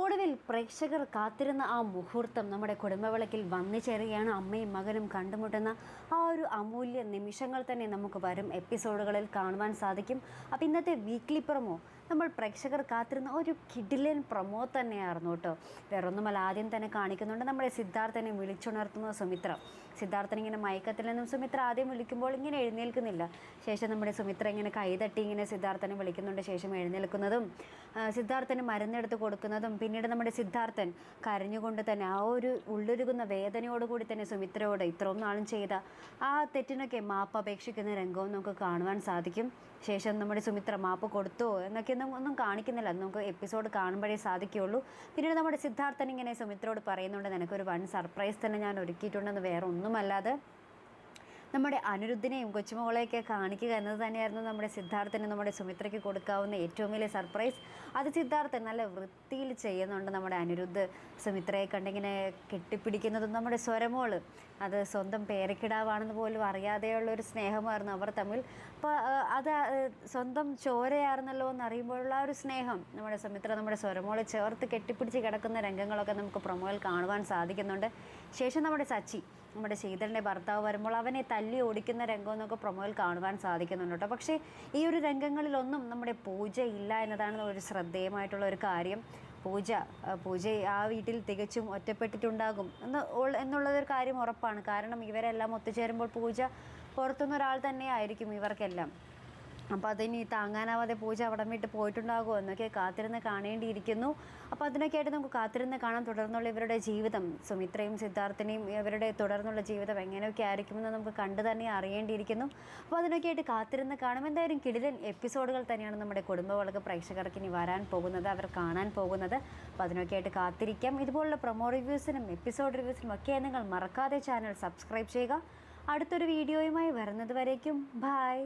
ഒടുവിൽ പ്രേക്ഷകർ കാത്തിരുന്ന ആ മുഹൂർത്തം നമ്മുടെ കുടുംബവിളക്കിൽ വന്നു ചേരുകയാണ്. അമ്മയും മകനും കണ്ടുമുട്ടുന്ന ആ ഒരു അമൂല്യ നിമിഷങ്ങൾ തന്നെ നമുക്ക് വരും എപ്പിസോഡുകളിൽ കാണുവാൻ സാധിക്കും. അപ്പോൾ ഇന്നത്തെ വീക്ക്ലി പ്രൊമോ നമ്മൾ പ്രേക്ഷകർ കാത്തിരുന്ന ഒരു കിടിലൻ പ്രൊമോ തന്നെയായിരുന്നു കേട്ടോ. വേറൊന്നുമല്ല, ആദ്യം തന്നെ കാണിക്കുന്നുണ്ട് നമ്മുടെ സിദ്ധാർത്ഥനെ വിളിച്ചുണർത്തുന്ന സുമിത്ര. സിദ്ധാർത്ഥൻ ഇങ്ങനെ മയക്കത്തിൽ നിന്നും സുമിത്ര ആദ്യം വിളിക്കുമ്പോൾ ഇങ്ങനെ എഴുന്നേൽക്കുന്നില്ല. ശേഷം നമ്മുടെ സുമിത്ര ഇങ്ങനെ കൈതട്ടി ഇങ്ങനെ സിദ്ധാർത്ഥനെ വിളിക്കുന്നുണ്ട്. ശേഷം എഴുന്നേൽക്കുന്നതും സിദ്ധാർത്ഥന് മരുന്നെടുത്ത് കൊടുക്കുന്നതും പിന്നീട് നമ്മുടെ സിദ്ധാർത്ഥൻ കരഞ്ഞുകൊണ്ട് തന്നെ ആ ഒരു ഉള്ളൊരുകുന്ന വേദനയോടുകൂടി തന്നെ സുമിത്രയോട് ഇത്രയും നാളും ചെയ്ത ആ തെറ്റിനൊക്കെ മാപ്പ് അപേക്ഷിക്കുന്ന രംഗവും നമുക്ക് കാണുവാൻ സാധിക്കും. ശേഷം നമ്മുടെ സുമിത്ര മാപ്പ് കൊടുത്തോ എന്നൊക്കെ ഒന്നും കാണിക്കുന്നില്ല, നമുക്ക് എപ്പിസോഡ് കാണുമ്പോഴേ സാധിക്കുകയുള്ളൂ. പിന്നീട് നമ്മുടെ സിദ്ധാർത്ഥൻ ഇങ്ങനെ സുമിത്രയോട് പറയുന്നുണ്ട്, നിനക്കൊരു വൺ സർപ്രൈസ് തന്നെ ഞാൻ ഒരുക്കിയിട്ടുണ്ടെന്ന്. വേറെ ഒന്നുമല്ലാതെ നമ്മുടെ അനിരുദ്ധിനെയും കൊച്ചുമോളെയൊക്കെ കാണിക്കുക എന്നത് തന്നെയായിരുന്നു നമ്മുടെ സിദ്ധാർത്ഥന് നമ്മുടെ സുമിത്രയ്ക്ക് കൊടുക്കാവുന്ന ഏറ്റവും വലിയ സർപ്രൈസ്. അത് സിദ്ധാർത്ഥൻ നല്ല വൃത്തിയിൽ ചെയ്യുന്നുണ്ട്. നമ്മുടെ അനിരുദ്ധ് സുമിത്രയെ കണ്ടിങ്ങനെ കെട്ടിപ്പിടിക്കുന്നതും നമ്മുടെ സ്വരമോള് അത് സ്വന്തം പേരക്കിടാവാണെന്ന് പോലും അറിയാതെയുള്ളൊരു സ്നേഹമായിരുന്നു അവർ തമ്മിൽ. അപ്പോൾ അത് സ്വന്തം ചോരയായിരുന്നല്ലോ എന്നറിയുമ്പോഴുള്ള ആ ഒരു സ്നേഹം നമ്മുടെ സുമിത്ര നമ്മുടെ സ്വരമോളെ ചേർത്ത് കെട്ടിപ്പിടിച്ച് കിടക്കുന്ന രംഗങ്ങളൊക്കെ നമുക്ക് പ്രൊമോയിൽ കാണുവാൻ സാധിക്കുന്നുണ്ട്. ശേഷം നമ്മുടെ സച്ചി നമ്മുടെ ശീതളിൻ്റെ ഭർത്താവ് വരുമ്പോൾ അവനെ തല്ലി ഓടിക്കുന്ന രംഗം എന്നൊക്കെ പ്രൊമോയിൽ കാണുവാൻ സാധിക്കുന്നുണ്ട് കേട്ടോ. പക്ഷേ ഈ ഒരു രംഗങ്ങളിലൊന്നും നമ്മുടെ പൂജ ഇല്ല എന്നതാണ് ഒരു ശ്രദ്ധേയമായിട്ടുള്ള ഒരു കാര്യം. പൂജ ആ വീട്ടിൽ തികച്ചും ഒറ്റപ്പെട്ടിട്ടുണ്ടാകും എന്നുള്ളതൊരു കാര്യം ഉറപ്പാണ്. കാരണം ഇവരെല്ലാം ഒത്തുചേരുമ്പോൾ പൂജ പുറത്തുനിന്ന് ഒരാൾ തന്നെ ആയിരിക്കും ഇവർക്കെല്ലാം. അപ്പോൾ അതിനി താങ്ങാനാവാതെ പൂജ അവിടം വിട്ട് പോയിട്ടുണ്ടാകുമോ എന്നൊക്കെ കാത്തിരുന്ന് കാണേണ്ടിയിരിക്കുന്നു. അപ്പോൾ അതിനൊക്കെ ആയിട്ട് നമുക്ക് കാത്തിരുന്ന് കാണാം തുടർന്നുള്ള ഇവരുടെ ജീവിതം, സുമിത്രയും സിദ്ധാർത്ഥനെയും ഇവരുടെ തുടർന്നുള്ള ജീവിതം എങ്ങനെയൊക്കെ ആയിരിക്കുമെന്ന് നമുക്ക് കണ്ടു തന്നെ അറിയേണ്ടിയിരിക്കുന്നു. അപ്പോൾ അതിനൊക്കെ ആയിട്ട് കാത്തിരുന്ന് കാണും. എന്തായാലും കിടിലൻ എപ്പിസോഡുകൾ തന്നെയാണ് നമ്മുടെ കുടുംബവളക്ക് പ്രേക്ഷകർക്ക് ഇനി വരാൻ പോകുന്നത്, അവർ കാണാൻ പോകുന്നത്. അപ്പോൾ അതിനൊക്കെ ആയിട്ട് കാത്തിരിക്കാം. ഇതുപോലുള്ള പ്രൊമോ റിവ്യൂസിനും എപ്പിസോഡ് റിവ്യൂസിനും ഒക്കെ നിങ്ങൾ മറക്കാതെ ചാനൽ സബ്സ്ക്രൈബ് ചെയ്യുക. അടുത്തൊരു വീഡിയോയുമായി വരുന്നത് വരേക്കും ബൈ.